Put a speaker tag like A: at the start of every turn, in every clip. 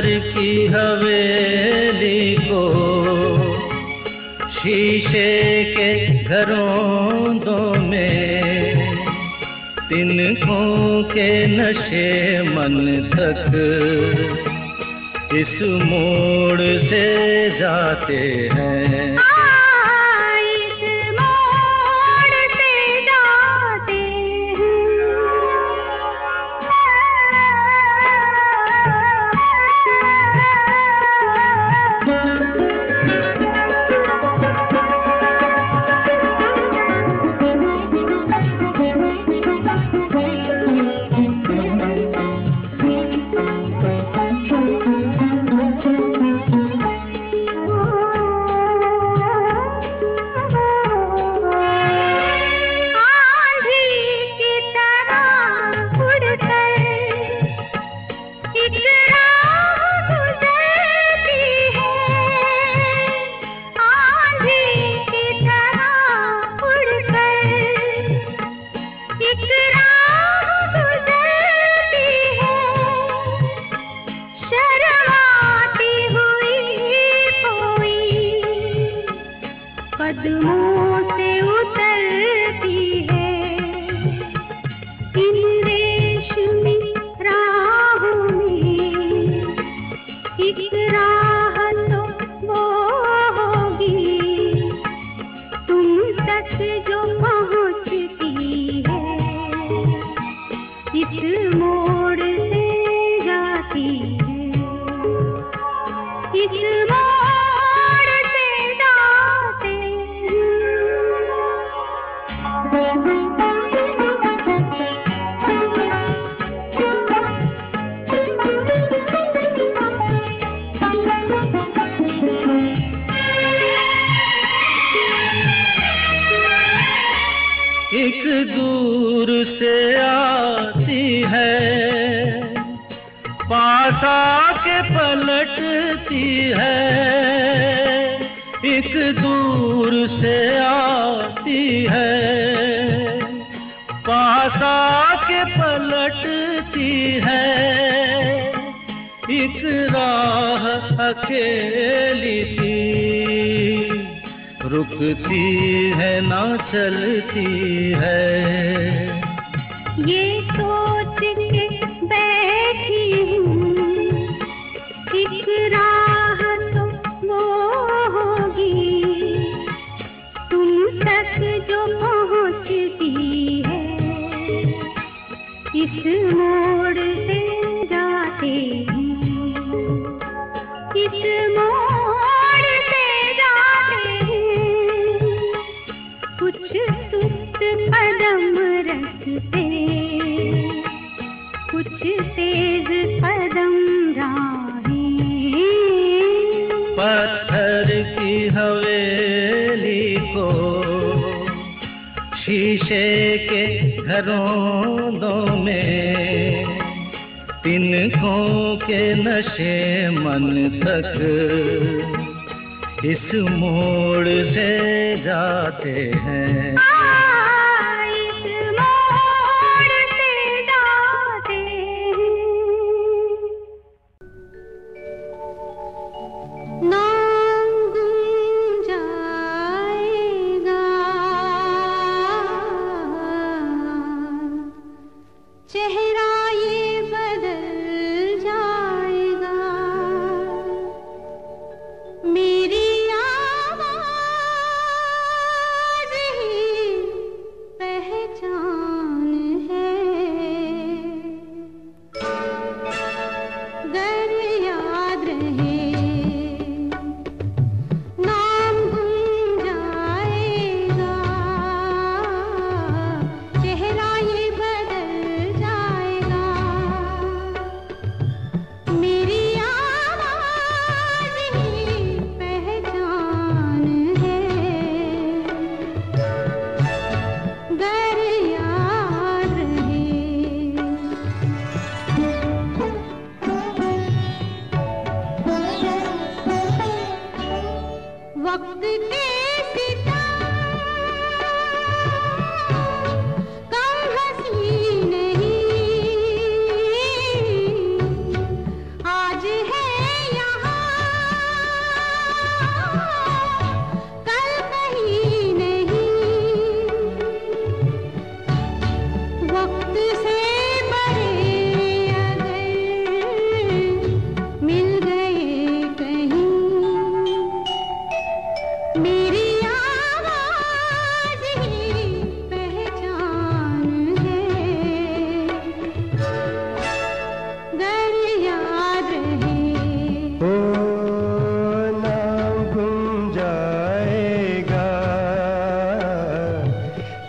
A: की हवेली को शीशे के घरों में तिनकों के नशे मन तक इस मोड़ से जाते हैं।
B: कदमों से उतरती है इन रेशमी राहों में, एक राह तो वो होगी तुम तक जो पहुँचती है, इस मोड़ से जाती है, इस
A: एक दूर से आती है, पास आके पलटती है। एक दूर से आती है, पास आके पलटती है। एक राह अकेली सी रुकती है ना चलती है।
B: ये सोच के बैठी हूँ एक राह तो वो होगी तुम तक जो पहुँचती है, इस मोड़ से जाते हैं, इस मोड़ से जाते हैं। कुछ सुस्त कदम रखते, कुछ तेज कदम राहें।
A: पत्थर की हवेली को शीशे के घरों में तिनकों के नशे मन तक इस मोड़ से जाते हैं।
B: इस मोड़ से जाते हैं। नाम गुम जाएगा, चेहरा ये बदल जाएगा, मेरी आवाज़ ही
C: ओ नाम गुम जाएगा,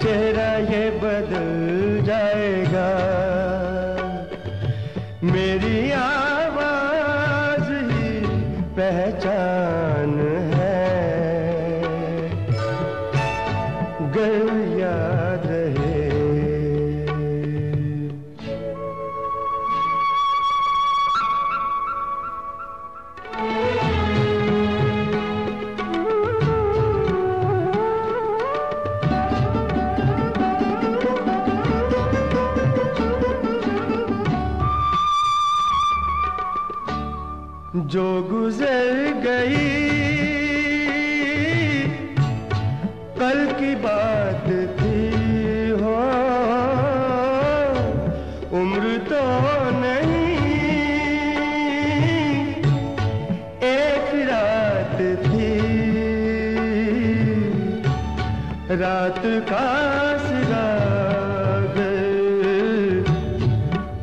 C: चेहरा ये बदल जाएगा, मेरी आवाज ही पहचान है, गर याद रहे। जो गुजर गई कल की बात थी, हो उम्र तो नहीं एक रात थी, रात का सिरा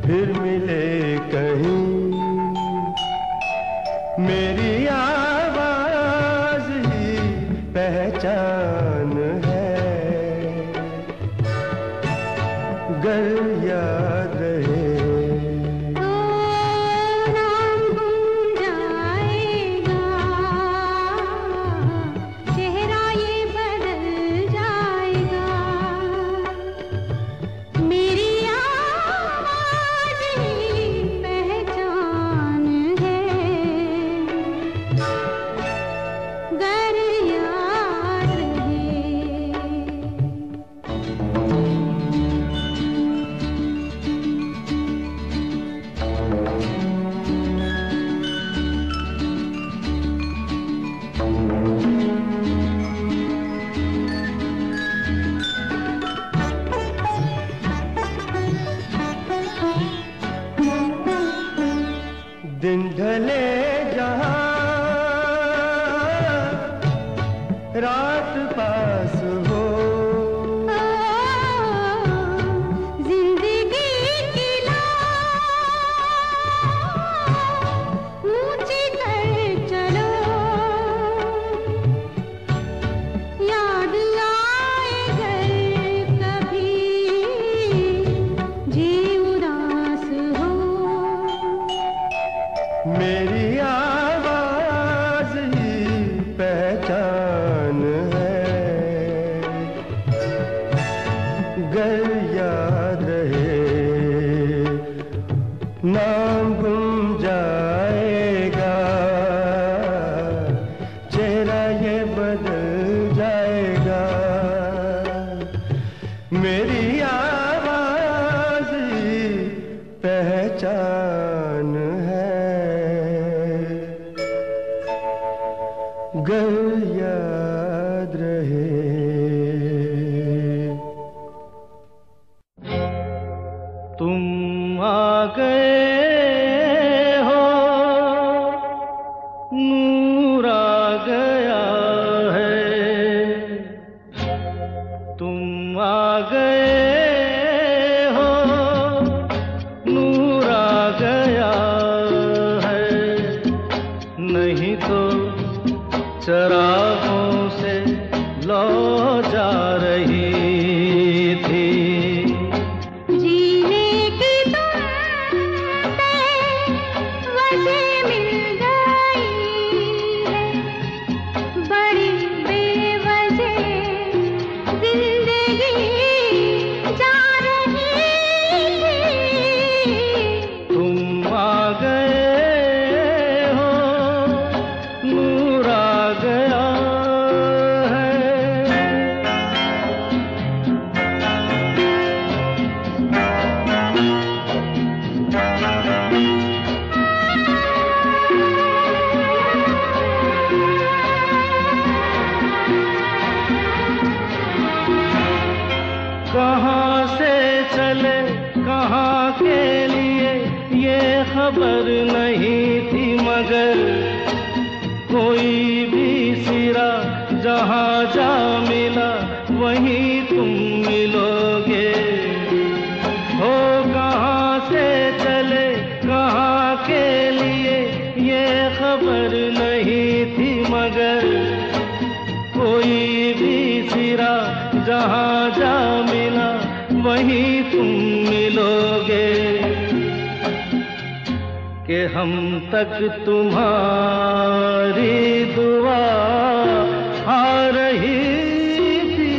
C: फिर मिले कहीं, मेरी आवाज ही पहचान है, गर याद रहे। दिन ढले जहाँ रात पास हो,
B: जिंदगी की ऊंची कर चलो, याद आए घर कभी जी उदास हो,
C: मेरी आवाज ही पहचान है, गर याद रहे। नाम गुम जाएगा, चेहरा ये बदल जाएगा, मेरी आवाज ही पहचान गर याद रहे।
A: तुम आ गए हो, नूर आ गया है, तुम आ गए हो, नूर आ गया है, नहीं तो चरागों से लौ जा रही थी।
B: जीने की तुमसे वजह मिल गई है, बड़ी बेवजह जिंदगी जा रही थी।
A: तुम आ गए हो, नूर आ गया है। कहाँ से चले कहाँ के लिए ये खबर नहीं थी, मगर कोई भी सिरा जहाँ जा मिला वहीं तुम मिलोगे। हो कहाँ से चले कहाँ के लिए ये खबर जहाँ जा मिला वहीं तुम मिलोगे, कि हम तक तुम्हारी दुआ आ रही थी,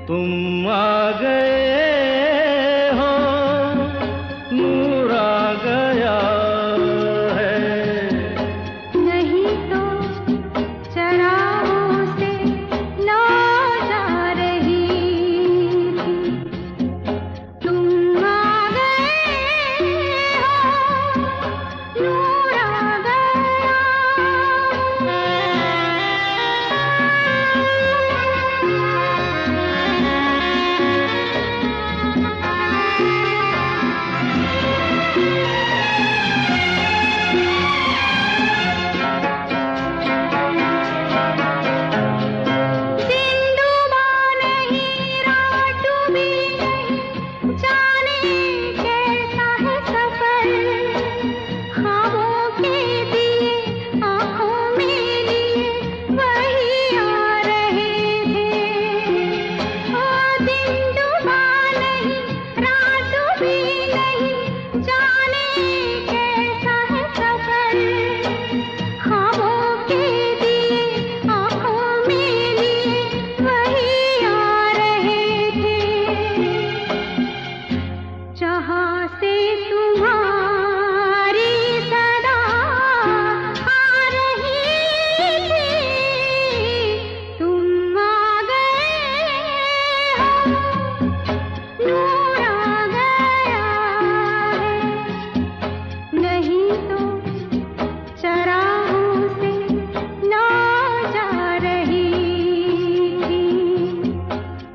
A: तुम आ गए हो, नूर आ गया है।
B: नहीं तो चरागों से ना जा रही थी, तुम आ गए हो, नूर आ गया।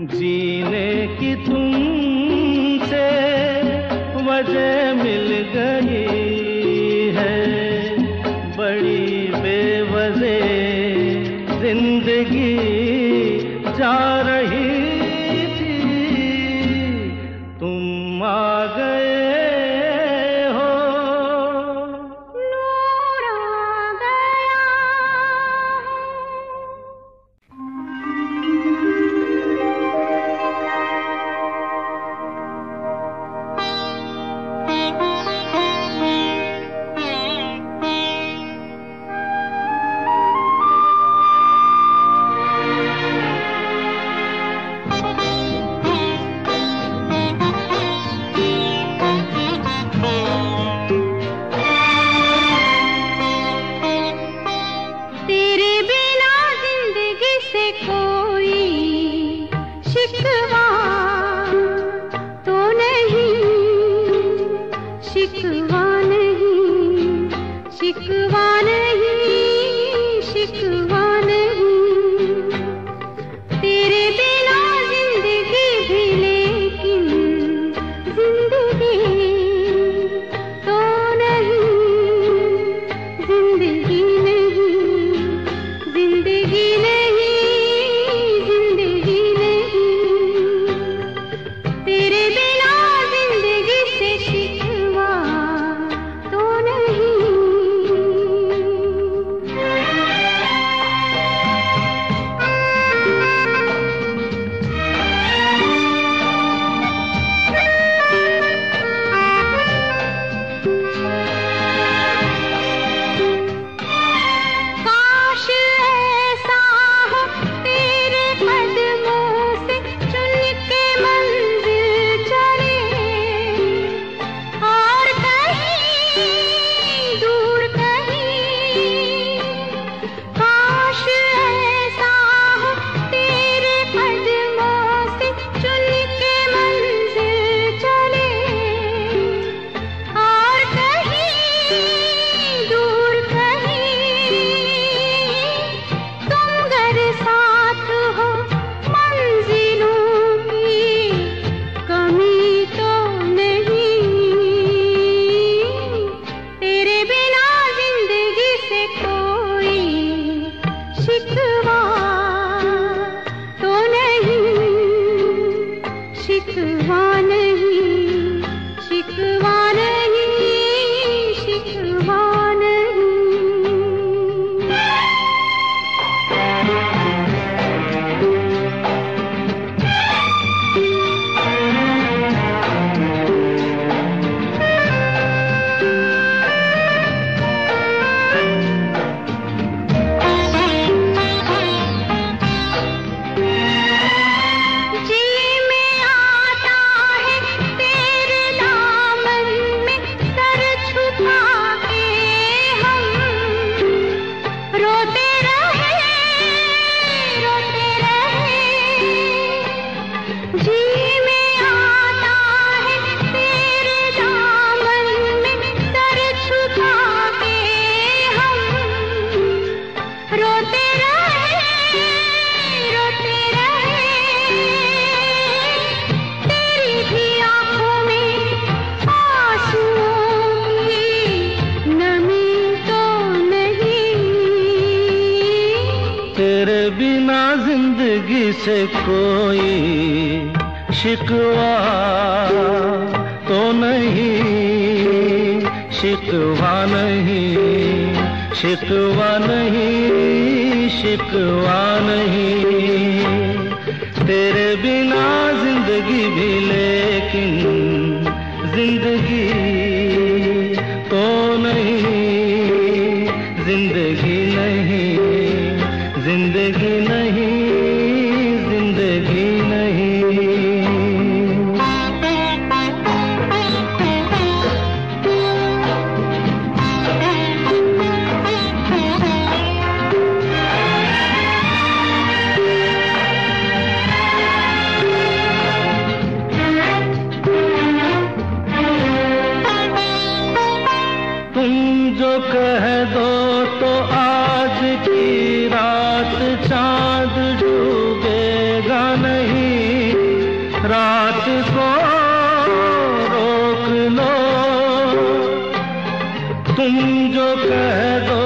A: जीने की तुमसे वजह मिल गई है, बड़ी बेवजह जिंदगी जा रही थी, तुम आ गए हो,
B: नूर आ गया। तेरे बिना जिंदगी से कोई शिकवा तो नहीं, शिकवा नहीं, शिकवा नहीं, शिकवा नहीं। तेरे बिना जिंदगी भी लेकिन जिंदगी तो नहीं, जिंदगी नहीं, जिंदगी नहीं, जिंदगी नहीं। तेरे बिना जिंदगी से शिकवा तो नहीं।
A: तेरे बिना जिंदगी से कोई शिकवा तो नहीं, शिकवा नहीं, शिकवा नहीं, शिकवा नहीं। तेरे बिना जिंदगी भी लेकिन जिंदगी तो नहीं, जिंदगी नहीं, जिंदगी नहीं, जिंदगी नहीं। कह दो तो आज की रात चांद डूबेगा नहीं, रात को रोक लो। तुम जो कह दो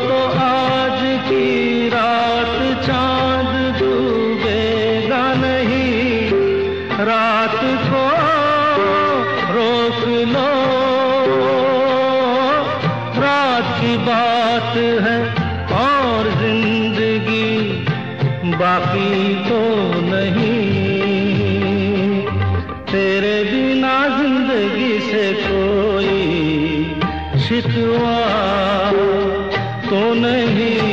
A: तो आज की रात चांद डूबेगा नहीं, रात को रोक लो। की बात है और जिंदगी बाकी तो नहीं। तेरे बिना जिंदगी से कोई शिकवा तो नहीं,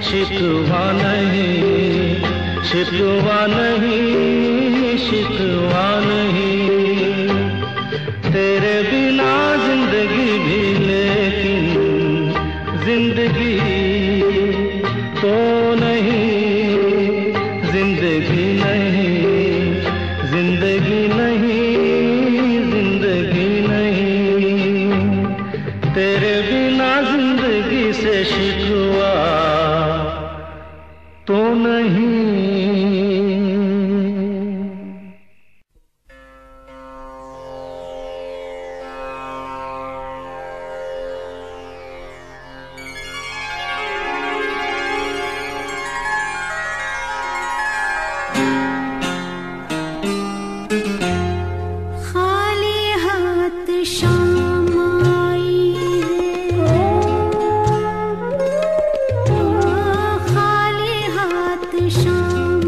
A: शिकवा नहीं, शिकवा नहीं, शिकवा नहीं। तेरे बिना जिंदगी भी लेकिन जिंदगी तो नहीं, जिंदगी नहीं, जिंदगी नहीं, जिंदगी नहीं। तेरे बिना जिंदगी से शिकवा तो नहीं।
B: शाम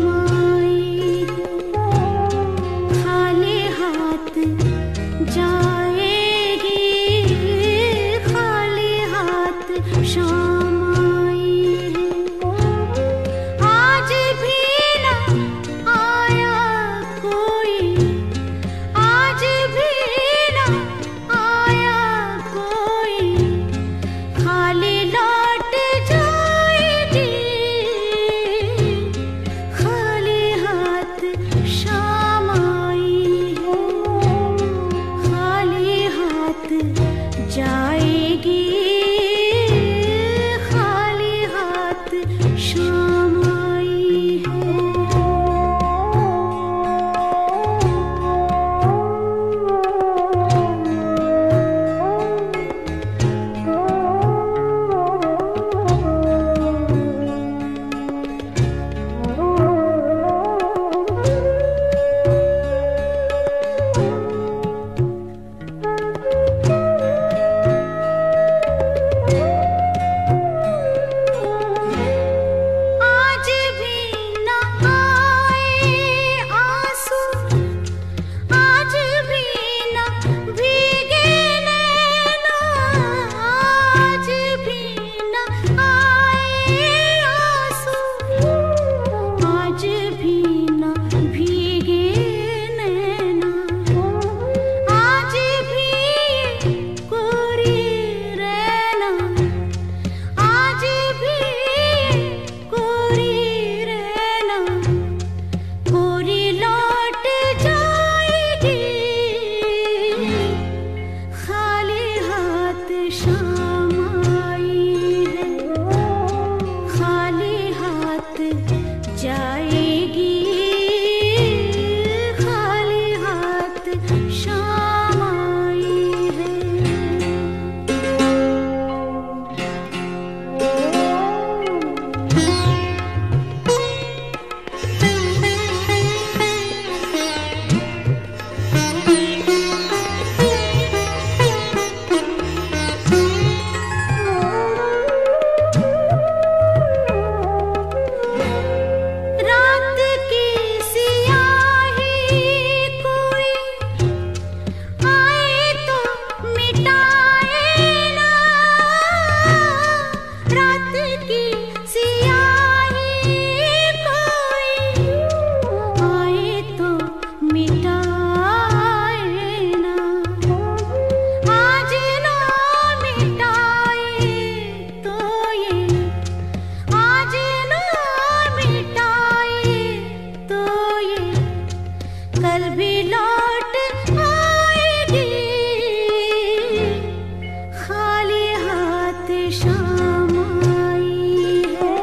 B: शाम आई है,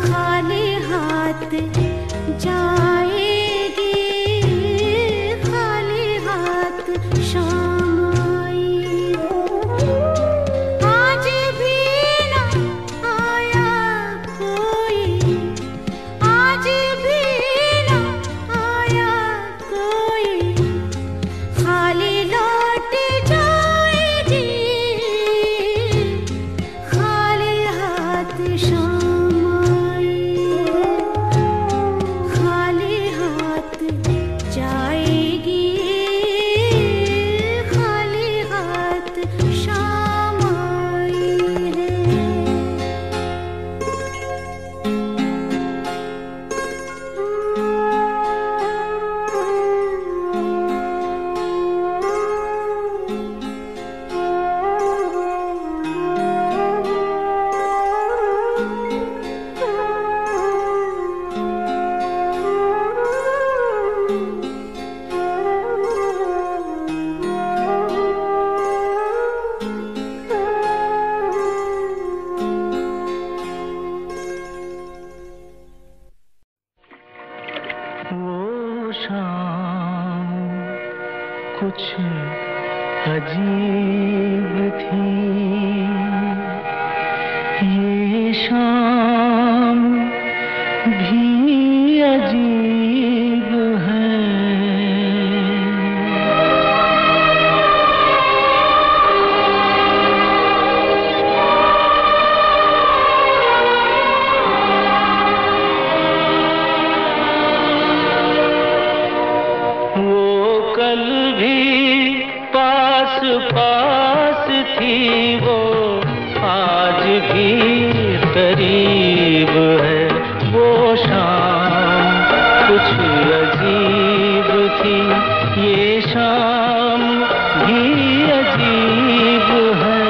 B: खाली हाथ जाएगी, खाली हाथ शाम आई है। आज भी ना आया कोई, आज भी ना आया कोई, खाली लौट जाएगी, खाली हाथ शाम आई है, खाली हाथ जाएगी, खाली हाथ शाम आई है।
A: वो शाम कुछ अजीब थी, ये शाम भी अजीब है। वो कल भी पास पास थी, वो आज भी करीब है। वो शाम कुछ अजीब थी, ये शाम भी अजीब है।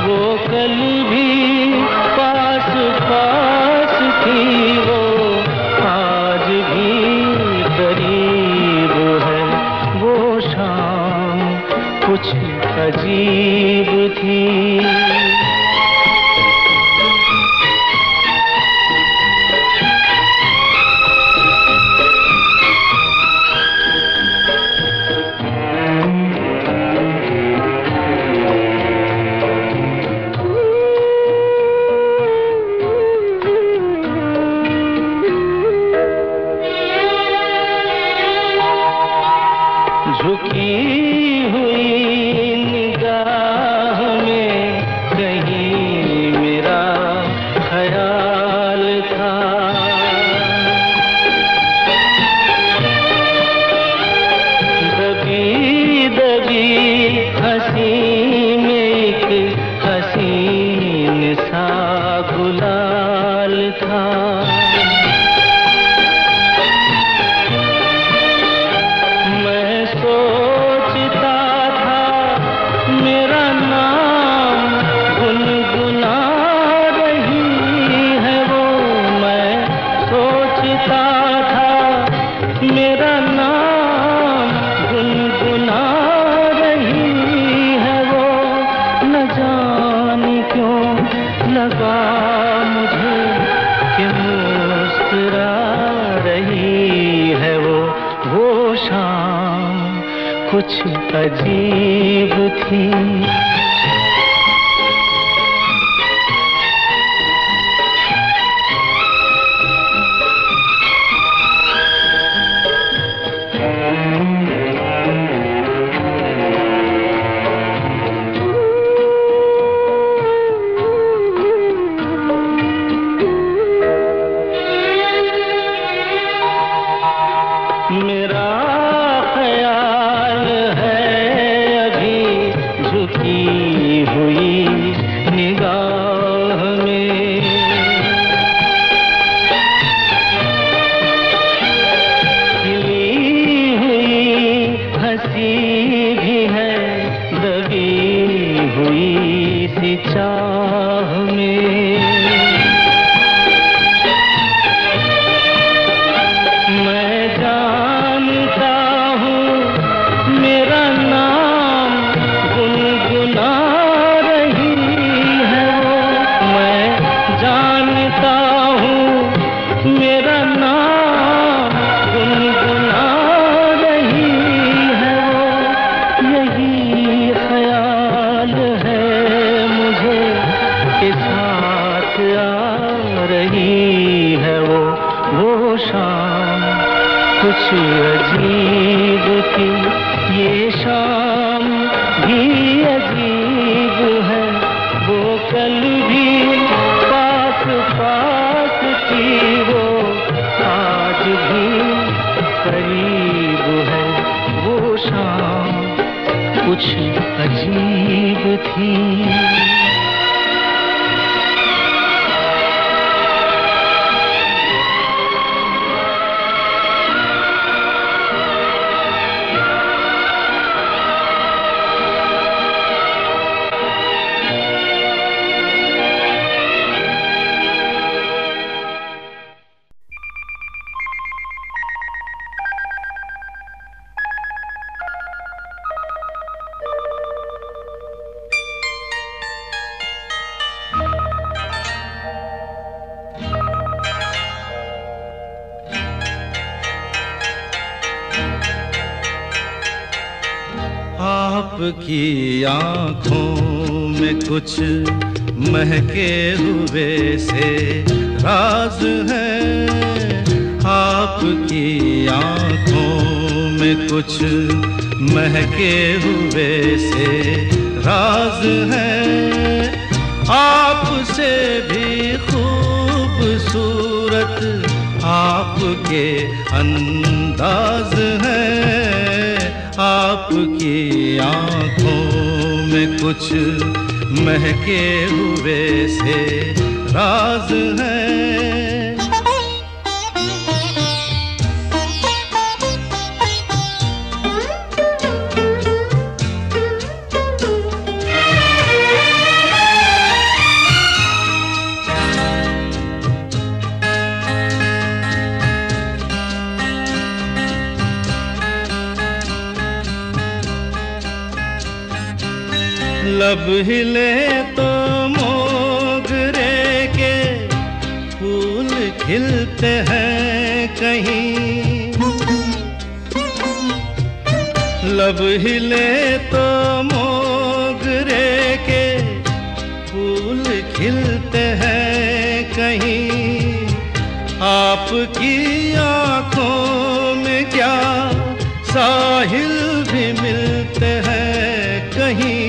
A: वो कल भी पास पास थी, वो आज भी करीब है। वो शाम कुछ अजीब थी। झुकी हुई निगाह में कहीं मेरा ख्याल था। दबी दबी हंसी में एक हसीन सा गुलाल था। सोचता था मेरा नाम गुनगुना रही है वो। मैं सोचता था मेरा नाम गुनगुना रही है वो। न जाने क्यों लगा मुझे कि मुस्कुरा रही है वो। वो शाम कुछ अजीब थी। मेरा ख्याल है अभी झुकी हुई निगाह में। खिली हुई हंसी भी है दबी हुई सी चाह में। मैं जानता हूँ मेरा नाम गुनगुना रही है कुछ अजीब थी ये शाम भी अजीब है, वो कल भी पास पास थी, वो आज भी करीब है, वो शाम कुछ अजीब थी।
D: आपकी आँखों में कुछ महके हुए से राज है, आपकी आँखों में कुछ महके हुए से राज है, आपसे भी खूबसूरत आपके अंदाज है, आपकी आँखों में कुछ महके हुए से राज है। लब हिले तो मोगरे के फूल खिलते हैं कहीं, लब हिले तो मोगरे के फूल खिलते हैं कहीं, आपकी आँखों में क्या साहिल भी मिलते हैं कहीं,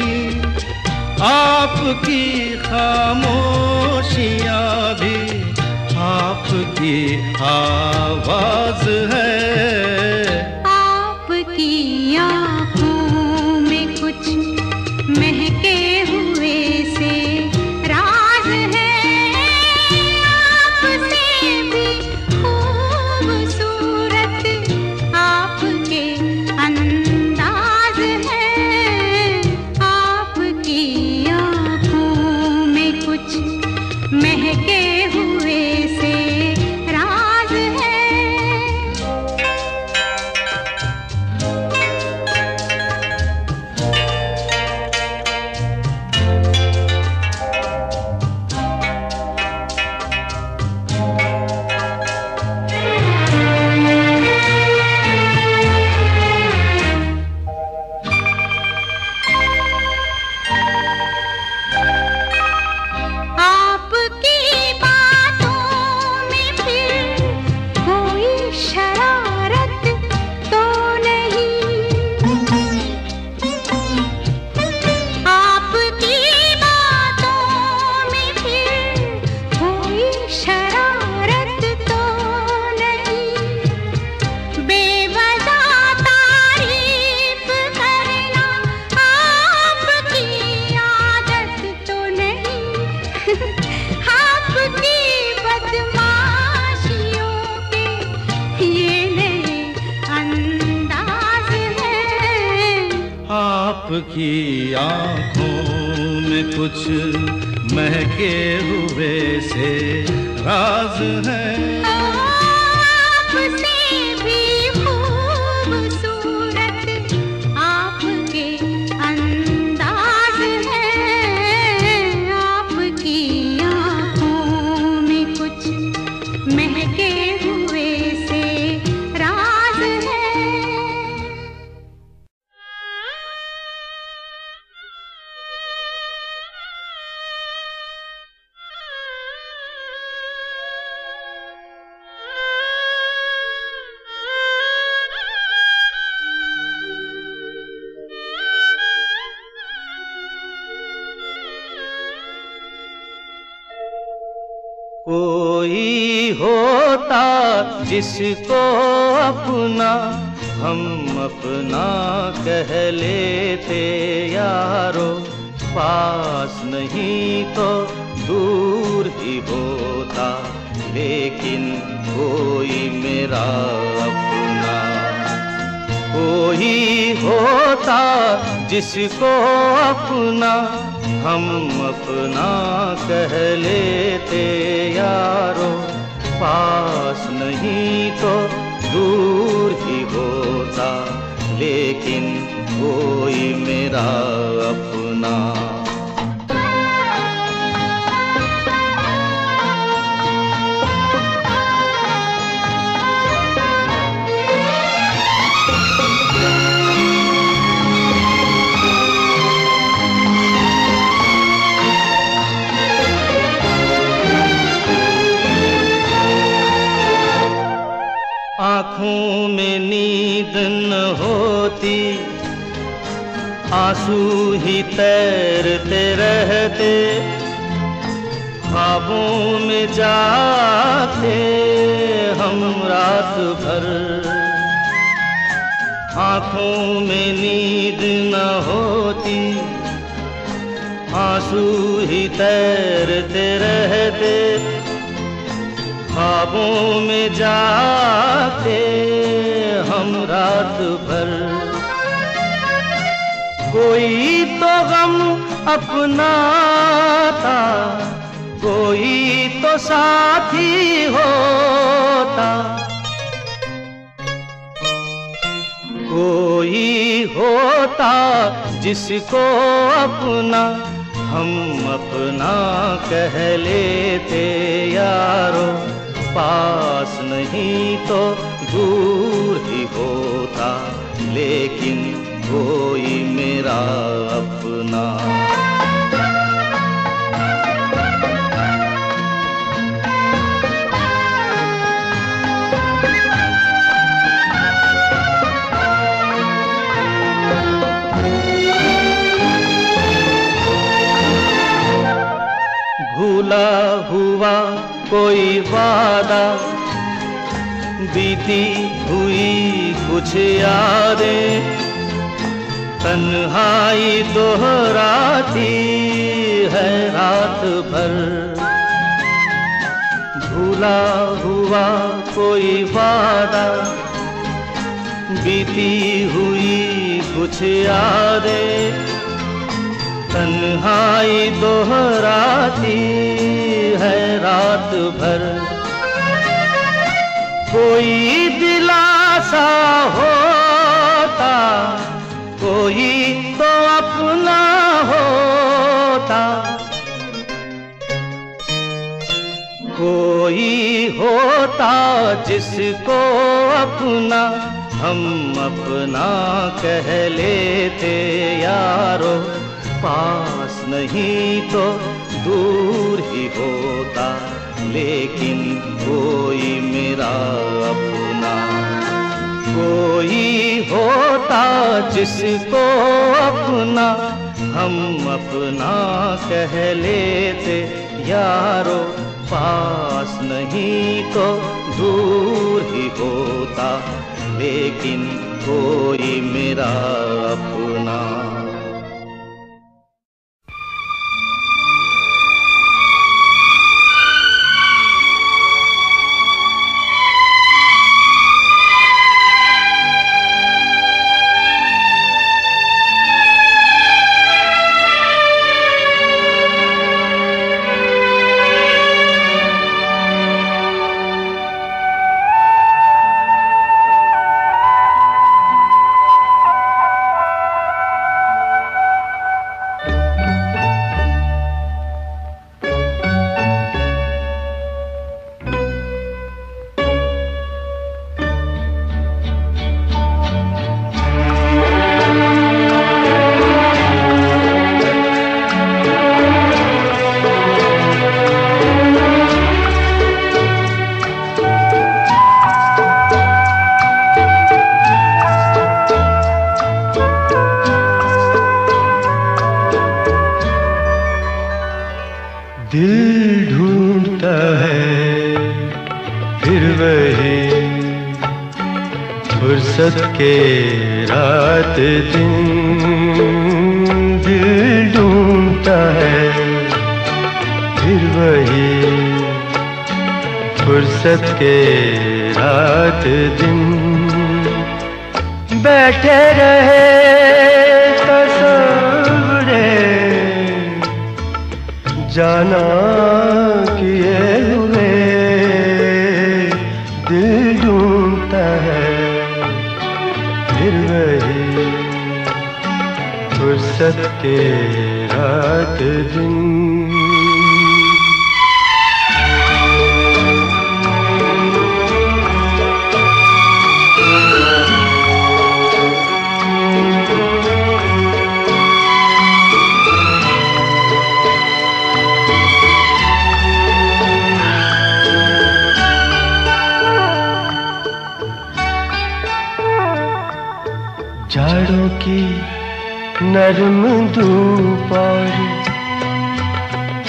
D: आपकी खामोशियाँ भी आपकी आवाज है,
B: आपकी आँखों में कुछ महके हुए से राज है, आपसे भी खूबसूरत आपके अंदाज है, आपकी कुछ महके हुए से राज है।
D: आपकी आँखों में कुछ महके हुए से राज है,
B: आपसे भी खूबसूरत आपके अंदाज है, आपकी आँखों में कुछ महके हुए से राज है।
D: कोई होता जिसको अपना हम अपना कह लेते यारो, पास नहीं तो दूर ही होता, लेकिन कोई मेरा अपना। कोई होता जिसको अपना हम अपना कह लेते यारो, पास नहीं तो दूर ही होता, लेकिन कोई मेरा अपना। आँखों में नींद न होती, आंसू ही तैरते रहते, ख्वाबों में जाते हम रात भर। आँखों में नींद न होती, आंसू ही तैरते रहते, ख्वाबों में जाते हम रात भर। कोई तो गम अपना था, कोई तो साथी होता, कोई होता जिसको अपना हम अपना कह लेते यारो, पास नहीं तो दूर ही होता, लेकिन कोई मेरा अपना। भूला हुआ कोई वादा, बीती हुई कुछ यादें, तन्हाई दोहराती है रात भर। भूला हुआ कोई वादा, बीती हुई कुछ यादें, तन्हाई दोहराती है रात भर। कोई दिलासा होता, कोई तो अपना होता, कोई होता जिसको अपना हम अपना कह लेते यारो, पास नहीं तो दूर ही होता, लेकिन कोई मेरा अपना। कोई होता जिसको अपना हम अपना कह लेते यारो, पास नहीं तो दूर ही होता, लेकिन कोई मेरा अपना।
C: दिल ढूंढता है फिर वही फुर्सत के रात दिन। दिल ढूंढता है फिर वही फुर्सत के रात दिन। बैठे रहे तस्वुरे जाना किए हुए। दिल ढूंढता है फिर वही फुर्सत के रात दिन। जाड़ों की नरम धूप और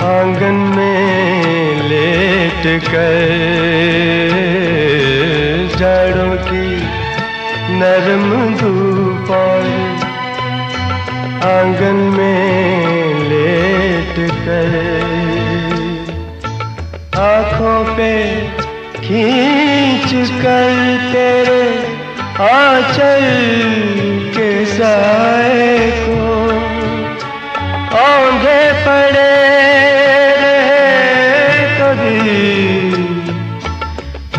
C: आंगन में लेट कर। जाड़ों की नरम धूप और आंगन में लेट कर। आँखों पे खींच कर तेरे आंचल के साए को औंधे पड़े रहे कभी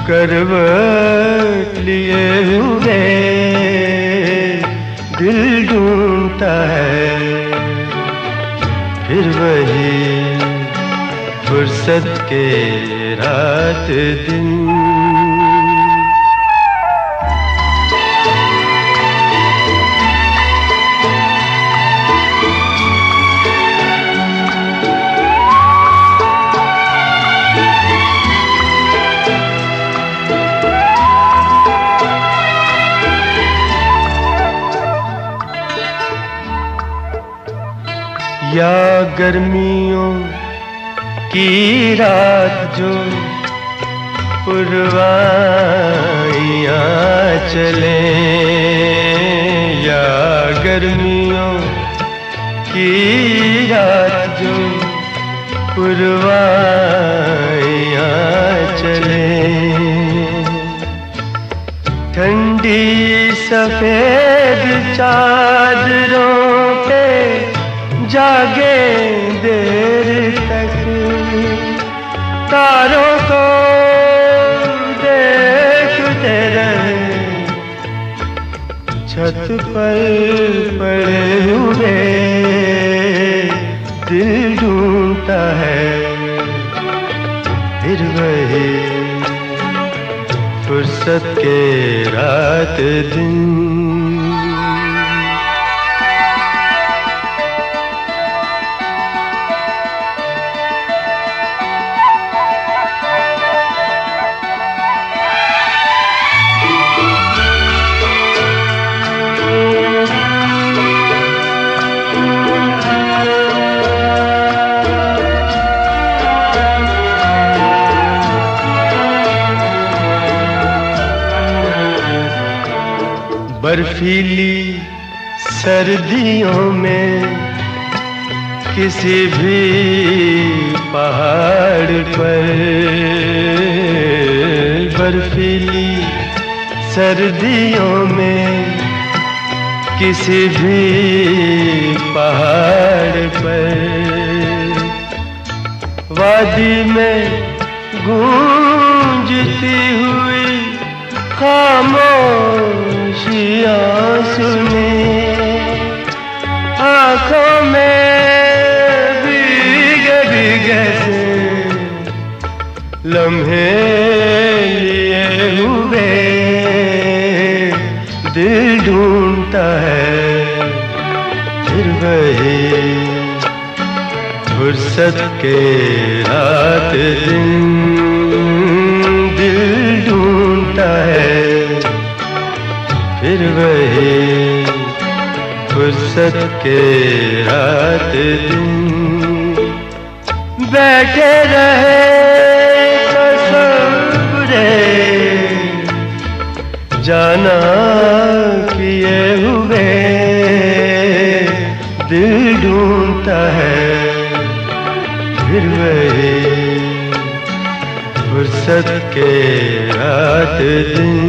C: करवट लिए हुए। दिल ढूंढता है फिर वही फुर्सत के रात दिन। या गर्मियों की रात जो पुरवाइयाँ चले। या गर्मियों की रात जो पुरवाइयाँ चले। ठंडी सफेद चादरों पे जागे देर तक। तारों को देखते रहे छत पर पड़े हुए। दिल ढूंढता है फिर वही फुर्सत के रात दिन। बर्फीली सर्दियों में किसी भी पहाड़ पर। बर्फीली सर्दियों में किसी भी पहाड़ पर। वादी में गूंजती हुई खामोशियाँ सुने। आँखों में भीगे भीगे से लम्हे लिए हुए। दिल ढूंढता है फिर वही फुर्सत के रात दिन। दिल ढूंढता है फिर वही फुर्सत के रात दिन। बैठे रहे तसव्वुरे जाना किए हुए दिल ढूंढता है फिर वही फुर्सत के रात दिन।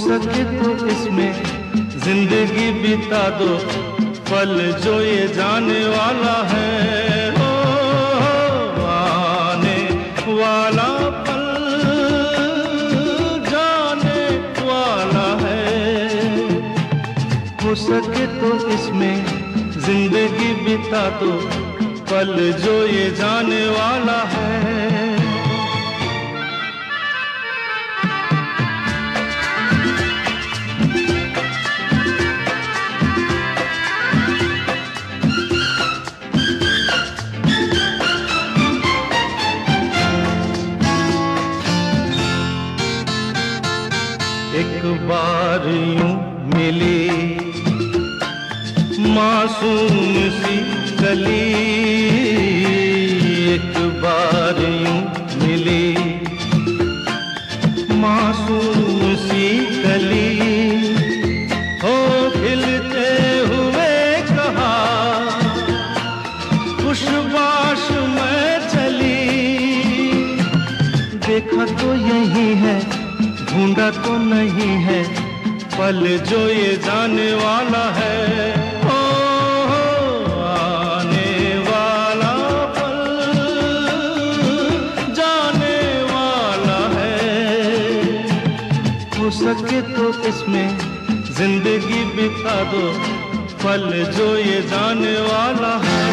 D: सके तो इसमें जिंदगी बिता दो, पल जो ये जाने वाला है। ओ, आने वाला पल जाने वाला है। हो सके तो इसमें जिंदगी बिता दो, पल जो ये जाने वाला है। एक बार यूं मिली मासूम सी गली, एक बार यूं मिली मासूम सी गली। हो खिलते हुए कहा खुशबाश में चली, देखा तो यही है ढूंढा तो नहीं है, पल जो ये जाने वाला है। ओ, आने वाला पल जाने वाला है। हो सके तो इसमें जिंदगी बिता दो, पल जो ये जाने वाला है।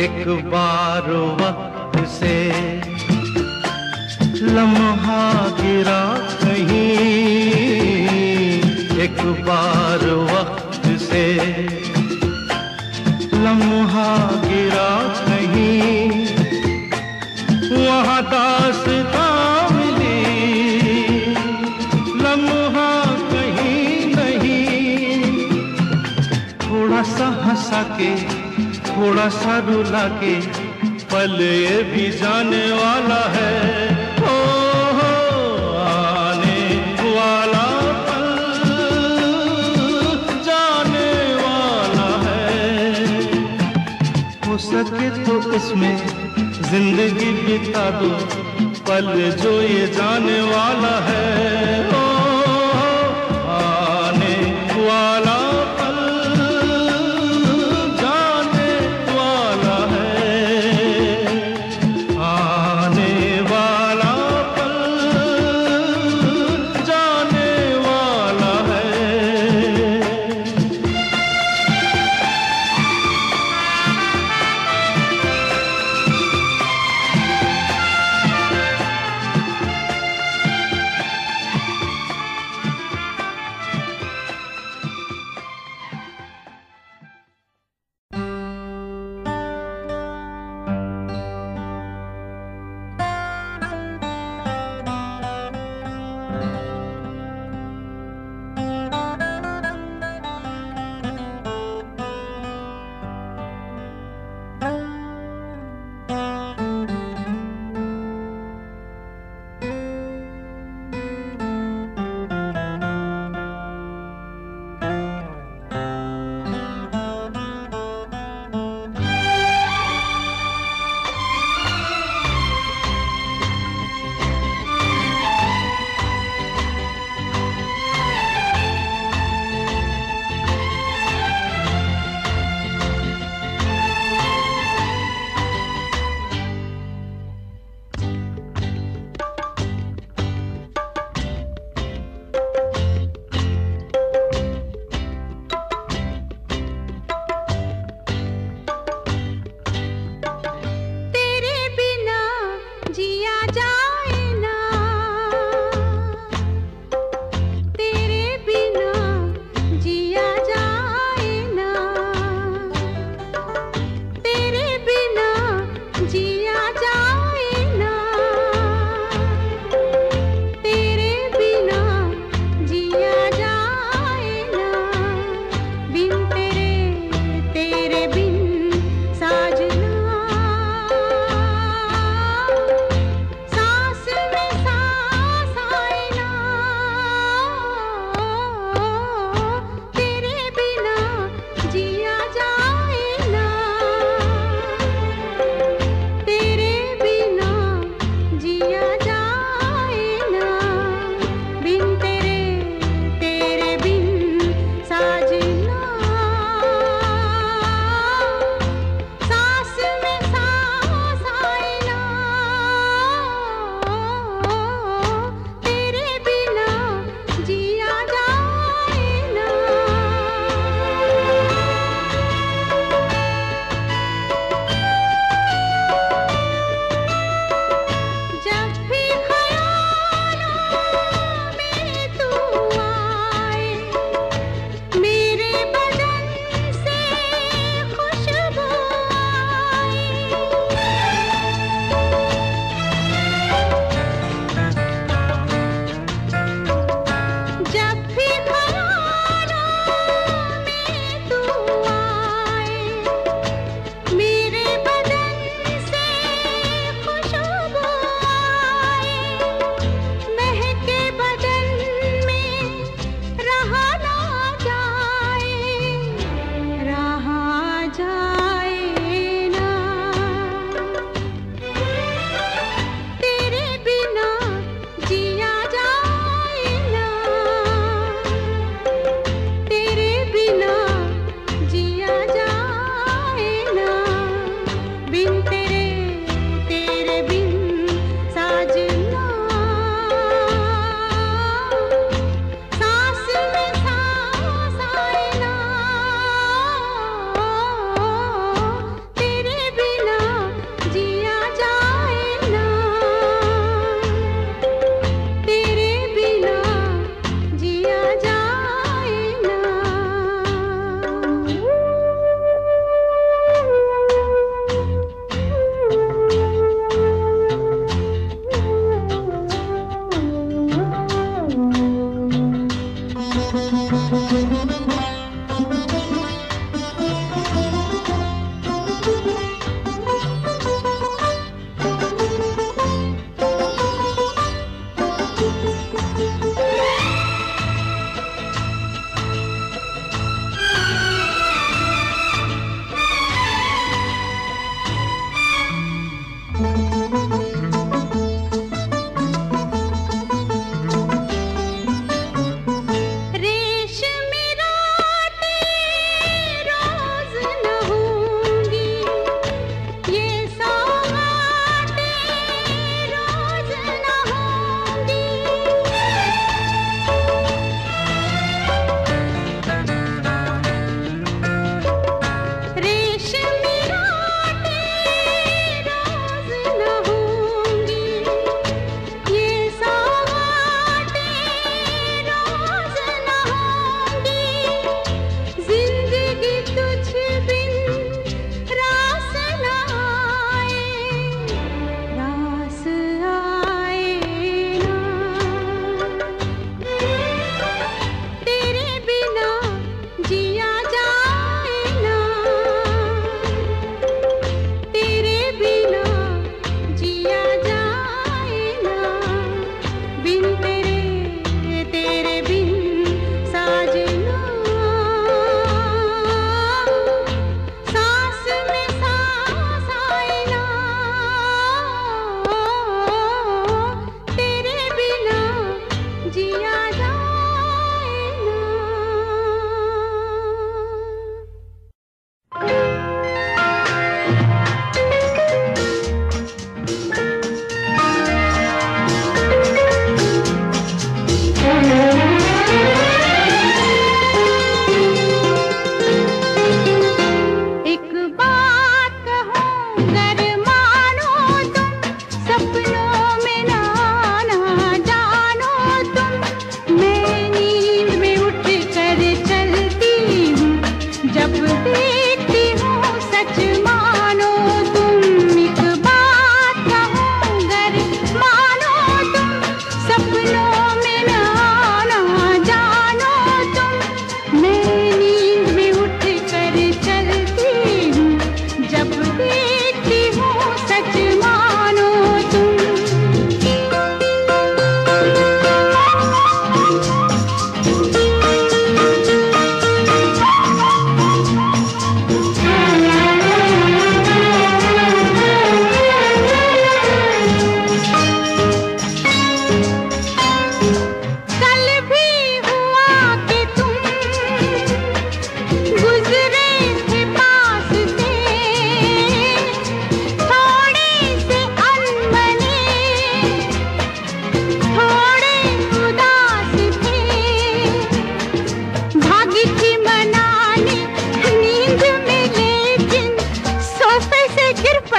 D: एक बार वक्त से लम्हा गिरा कहीं, एक बार वक्त से लम्हा गिरा कहीं, वहाँ दास्तां मिली लम्हा कहीं नहीं। थोड़ा सा हंसा के थोड़ा सा रुला के, पल ये भी जाने वाला है। ओ, आने वाला पल जाने वाला है। हो सके तो इसमें जिंदगी बिता दो, पल जो ये जाने वाला है। ओ, आने वाला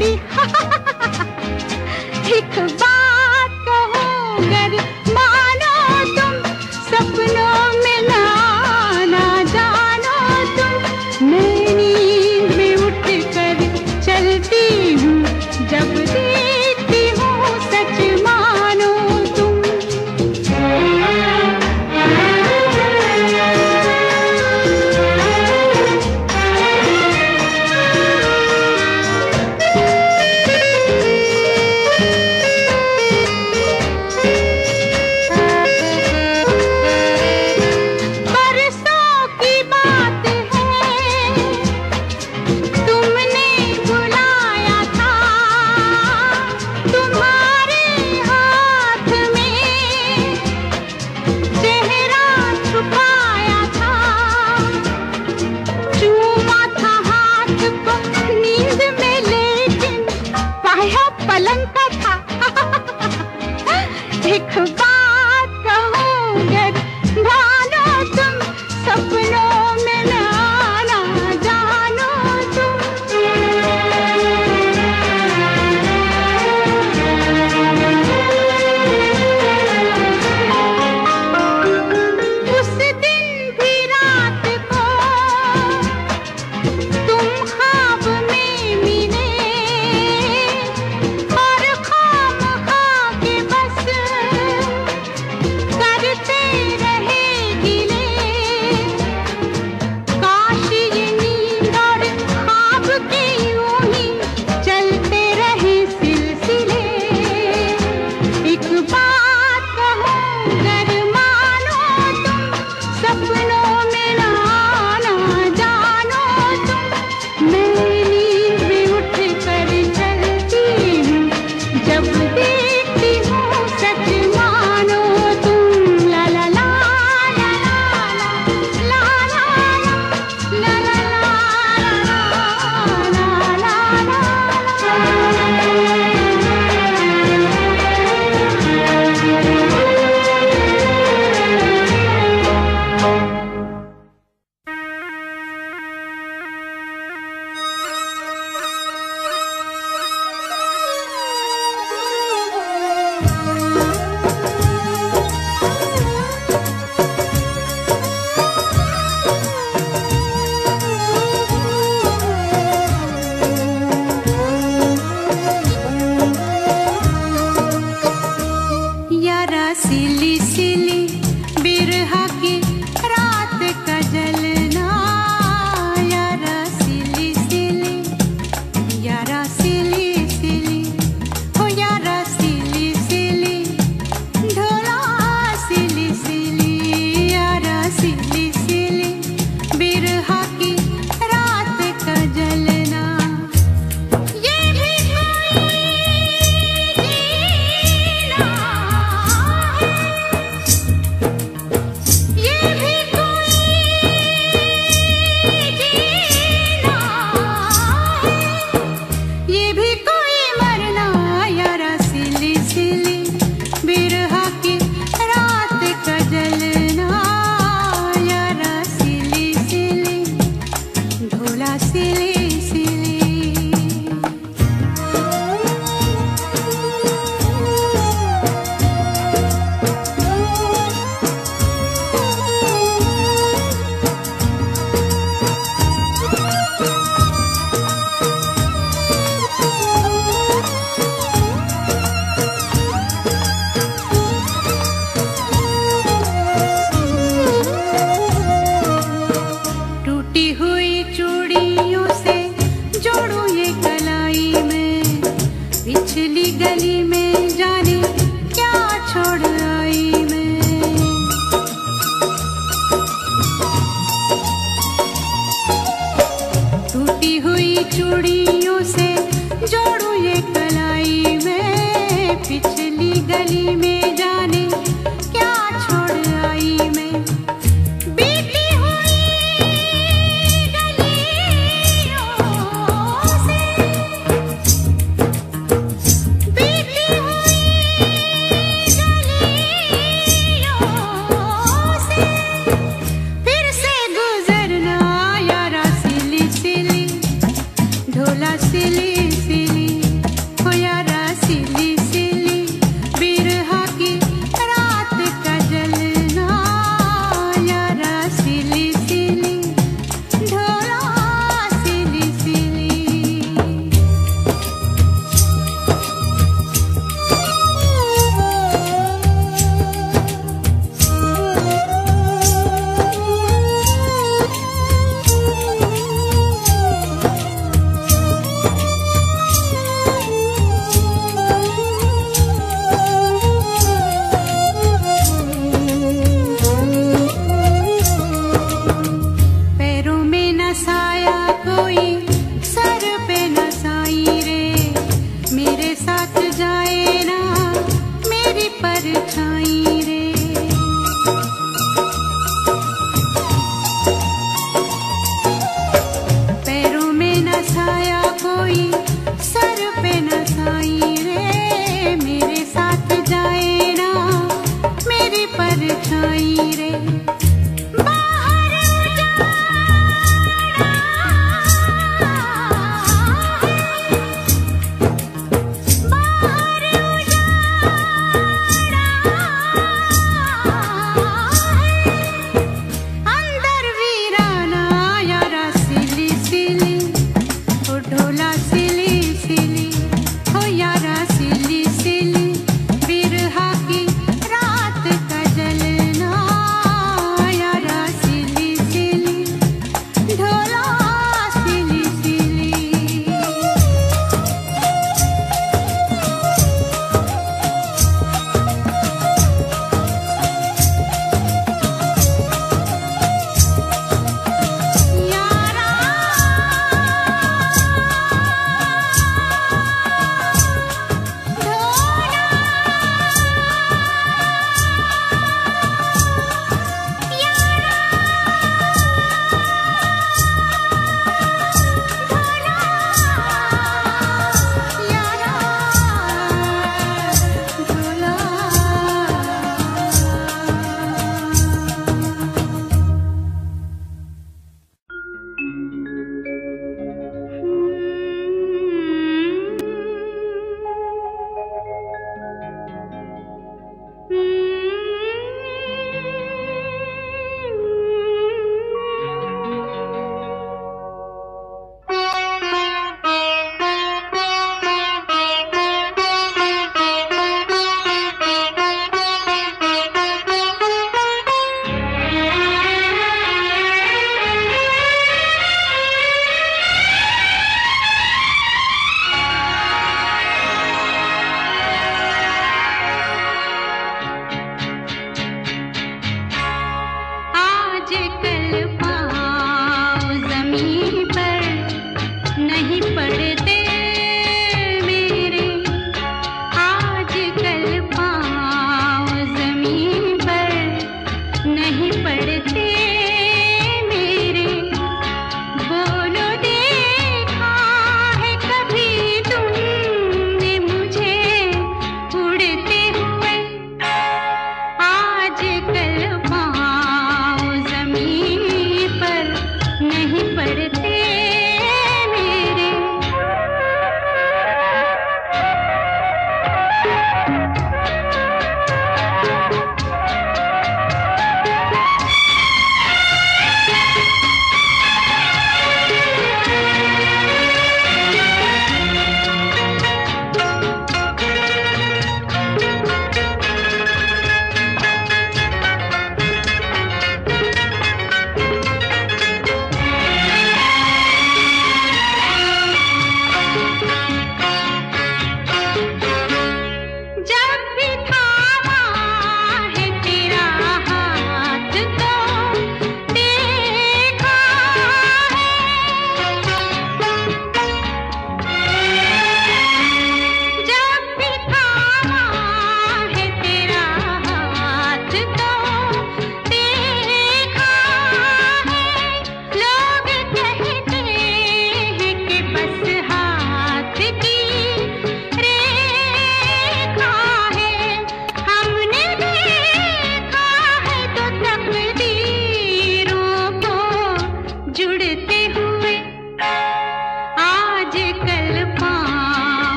B: घड़ी एक बात कहूँ गर मानो तुम सपनों में ना जानो तुम मैं नींद में उठ कर चलती हूँ जब देखती हूँ सच मानो तुम पलंग का था एक बात कहूँ गर भानो तुम सपनों में ना जानो उस दिन भी रात को तुम ख्वाब में मिले ढोला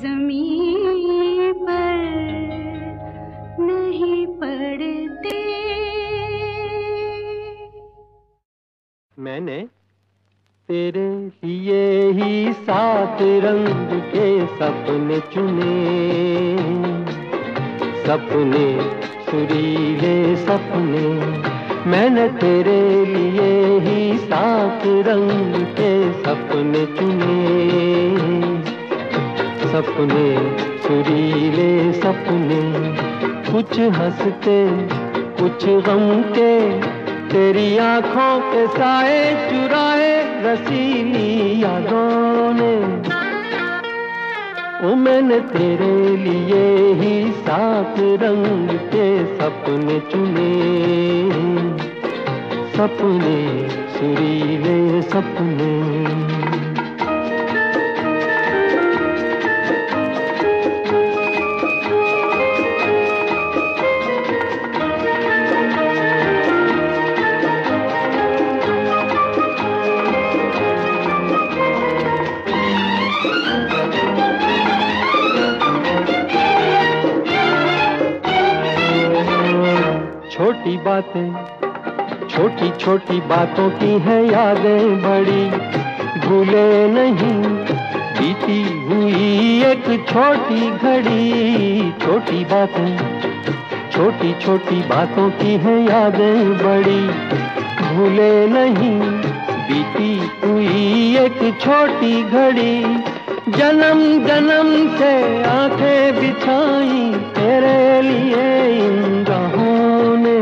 B: ज़मीन पर नहीं पड़ते।
C: मैंने तेरे लिए ही 7 रंग के सपने चुने, सपने सुरीले सपने। मैंने तेरे लिए ही 7 रंग के सपने चुने, सपने सुरीले सपने। कुछ हंसते कुछ गम के, तेरी आंखों के साए चुराए रसीली यादों ने। ओ मैंने तेरे लिए ही 7 रंग के सपने चुने, सपने सुरीले सपने। छोटी बातें, छोटी छोटी बातों की है यादें बड़ी, भूले नहीं बीती हुई एक छोटी घड़ी। छोटी बातें, छोटी छोटी बातों की है यादें बड़ी, भूले नहीं बीती हुई एक छोटी घड़ी। जन्म जन्म से आंखें बिछाई तेरे लिए इन राहों ने।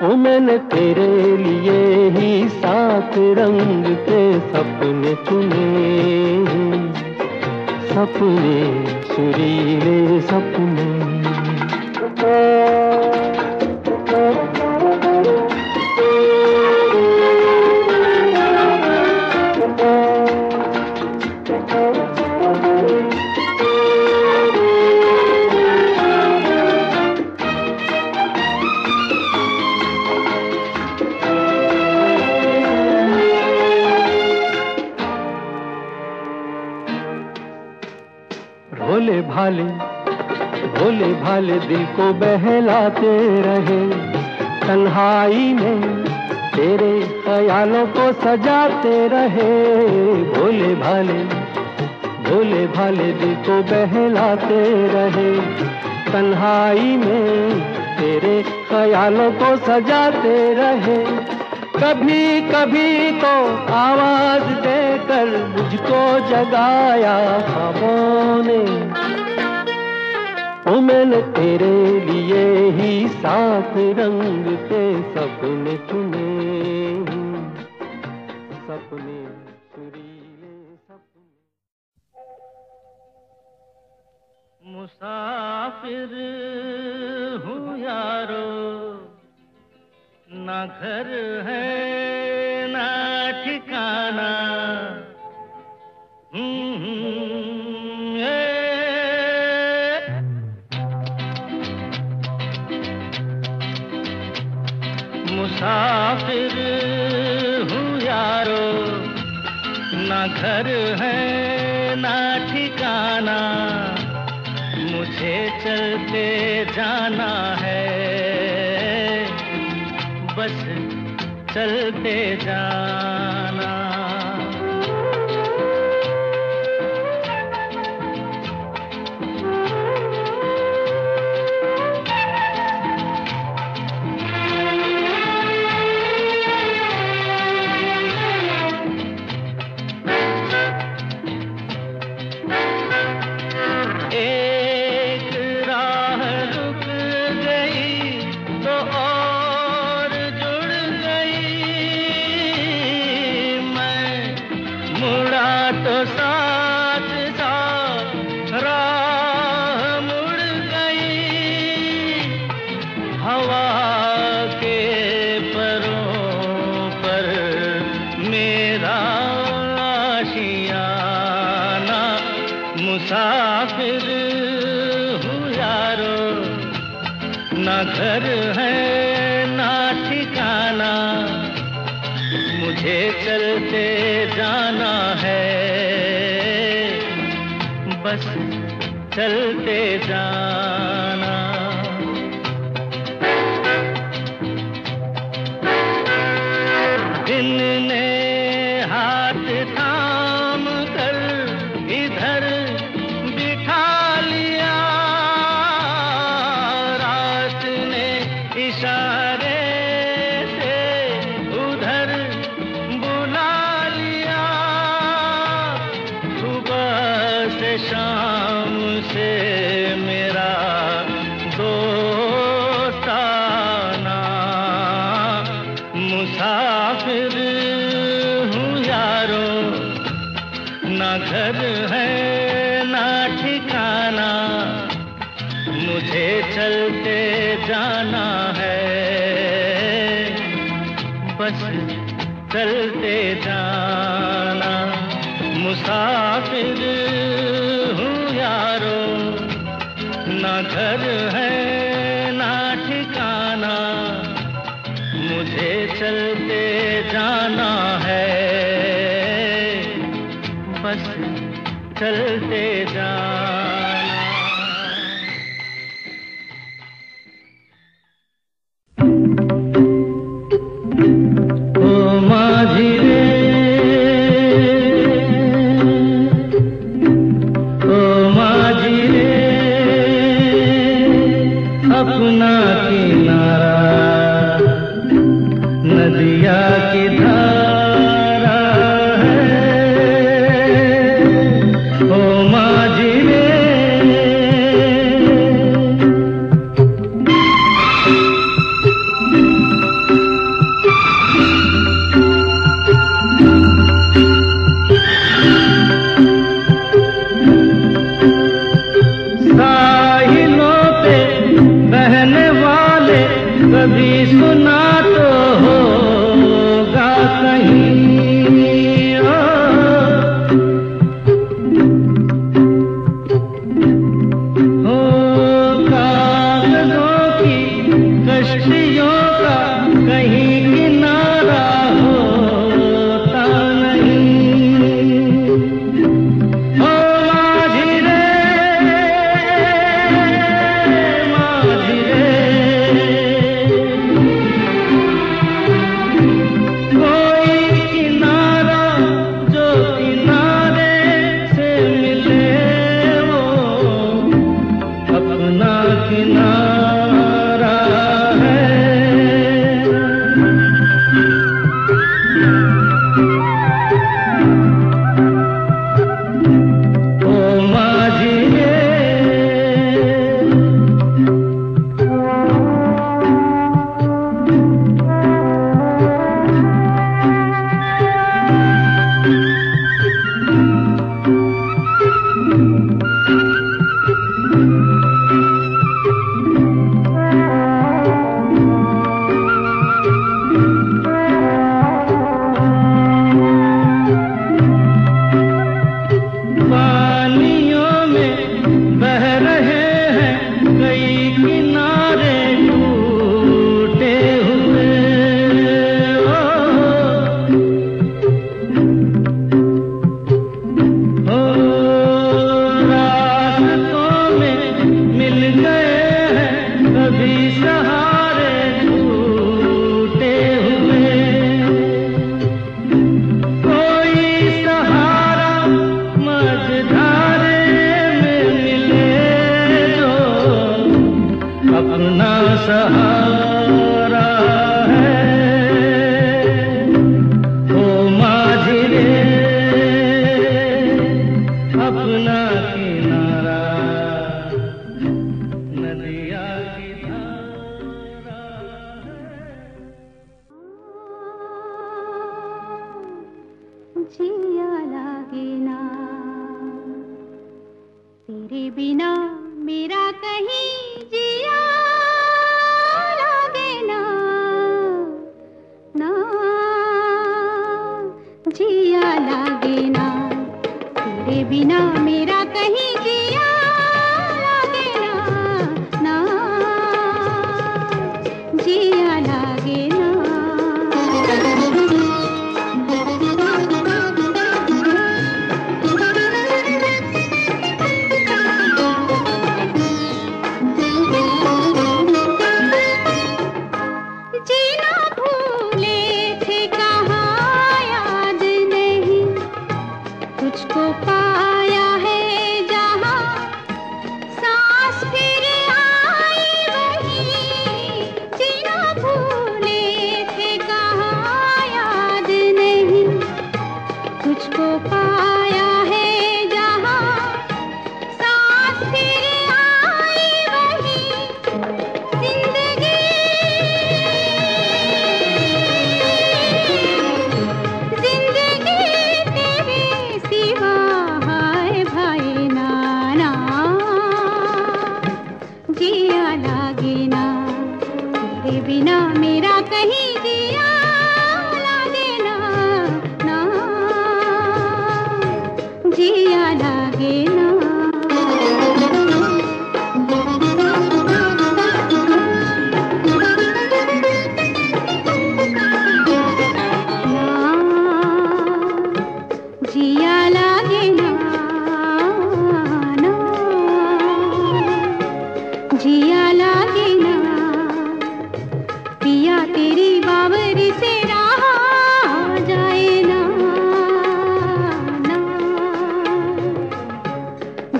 C: ओ मैंने तेरे लिए ही 7 रंग के सपने चुने, सपने सुरीले सपने। भोले भाले, भोले भाले दिल को बहलाते रहे, तन्हाई में तेरे ख्यालों को सजाते रहे। भोले भाले, भोले भाले दिल को बहलाते रहे, तन्हाई में तेरे ख्यालों को सजाते रहे। कभी कभी तो आवाज देकर मुझको जगाया ख्वाबों ने। ओ मैंने तेरे लिए ही 7 रंग के सपने चुने, सपने सुरीले सपने।
A: मुसाफिर हूँ यारो, ना घर है ना ठिकाना। मुसाफिर हूँ यारो, ना घर है ना ठिकाना। मुझे चलते जाना है, बस चलते जाना। मुसाफिर हूँ यारो, ना घर है ना ठिकाना। मुझे चलते जाना है, बस चलते जाना। दिन ने हाथ थाम कर इधर बिठा लिया, रात ने इशारे से उधर बुला लिया। सुबह से शाम से मेरा दोस्ताना, मुसाफिर हूँ यारो, ना घर है ना ठिकाना, मुझे चलते जाना है, बस चलते जाना। मुसाफिर हूँ यारो, ना घर है ना ठिकाना, मुझे चलते जाना है, बस चलते जाना। ओ माझी रे, ओ माझी रे, अपना किनारा नदिया की धारा है। ओ माझी रे, साहिलों पे बहने वाले कभी सुना तो होगा कहीं, हो कागजों की कश्तियों का कहीं किनारा होता नहीं। हो माझी रे, माझी रे, कोई किनारा जो किनारे से मिले, वो अपना किनारा है। ओ माझी रे, पानियों में बह रहे हैं कई किनारे टूटे हुए, ओ रास्तों में मिल गए हैं कभी सहारे टूटे हुए। कोई सहारा मझधारे में मिले जो अपना सहारा है। ओ माझी रे, अपना किनारा नदिया की धारा
B: जिया लागे ना, तेरे बिना मेरा कहीं जिया लागे ना, ना जिया लागे ना, तेरे बिना मेरा कहीं जिया लागे ना, ना जिया लागे ना।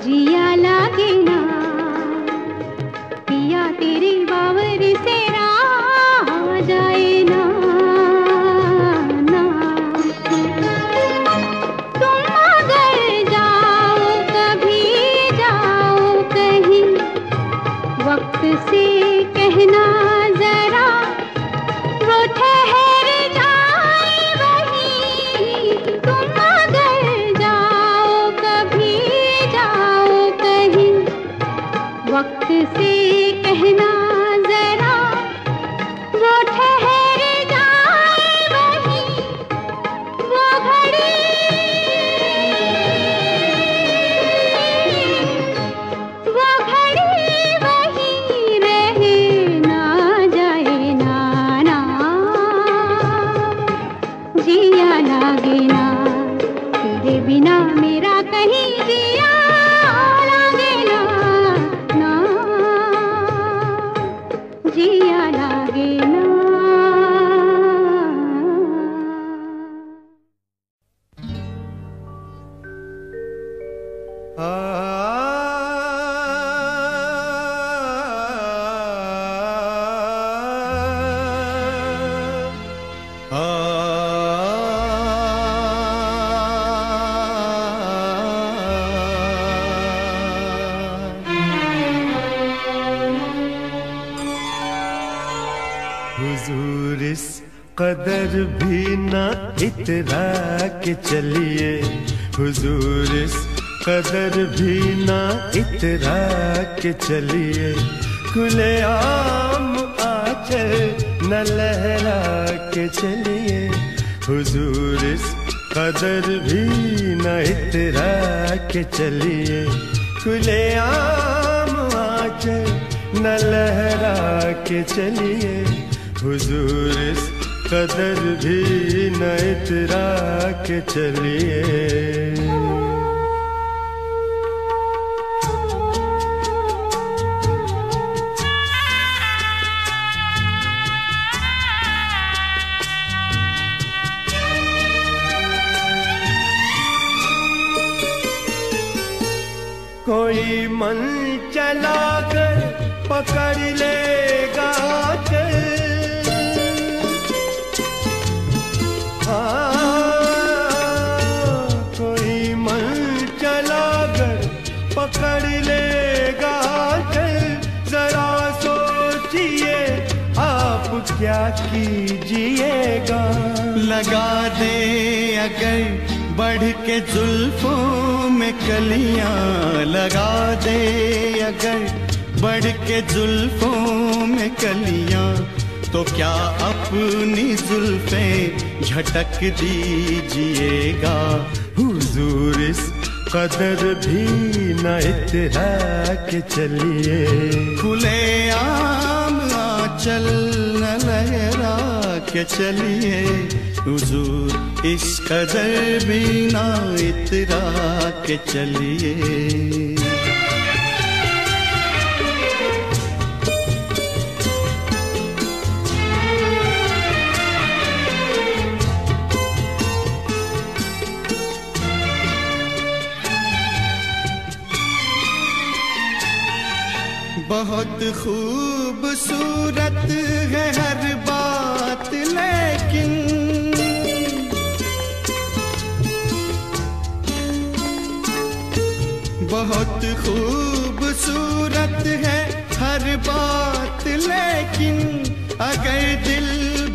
B: जिया लागे ना पिया तेरे बावर से रहा जाए ना, ना। तुम अगर जाओ कभी जाओ कहीं वक्त से कहना जरा वो ठहर जाए वहीं। तुम अगर जाओ कभी जाओ कहीं वक्त से कहना जरा वो ठहर जाए वहीं। वो घड़ी वहीं रहे ना जाए ना, ना। जिया लागे ना तेरे बिना मेरा कहीं जिया लागे ना, ना। जिया लागे ना।
E: हुजूर इस कदर भी ना इतरा के चलिए, हुजूर इस कदर भी ना इतरा के चलिए। खुले आम आंचल न लहरा के चलिए, हुजूर इस कदर भी न इतरा के चलिए। खुले आम आंचल न लहरा के चलिए, हुजूर इस कदर भी न इतरा के चलिए। कोई मन चला कर पकड़ लेगा चल, कोई मन चला कर पकड़ लेगा चल। जरा सोचिए आप क्या कीजिएगा।
F: लगा दे अगर बढ़ के जुल्फों में कलियां, लगा दे अगर बढ़ के जुल्फों में कलियां, तो क्या अपनी जुल्फें झटक दीजिएगा।
E: हुजूर इस कदर भी न इतरा के चलिए,
F: खुले आम आंचल न लहरा के चलिए। हुजूर इस कदर भी ना इतरा के चलिए। बहुत खूबसूरत है हर बात, लेकिन बहुत खूबसूरत है हर बात, लेकिन अगर दिल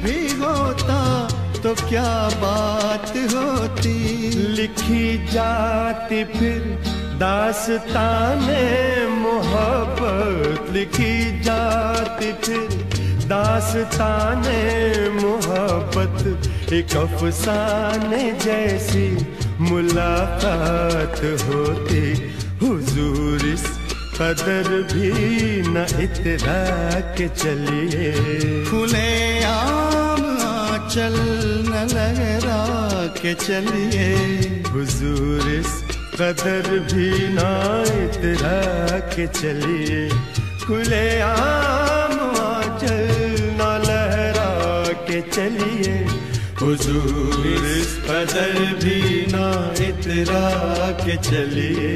F: भी होता तो क्या बात होती।
E: लिखी जाती फिर दास्ताने मोहब्बत, लिखी जाती फिर दास्ताने मोहब्बत। एक अफसाने जैसी मुलाकात होती। हुजूर इस कदर भी न इतरा के चलिए,
F: खुले आम आंचल न लहरा के चलिए।
E: हुजूर इस कदर भी न इतरा के चलिए, खुले आम आंचल न लहरा के चलिए।
F: हुजूर इस कदर भी ना इतरा के चलिए।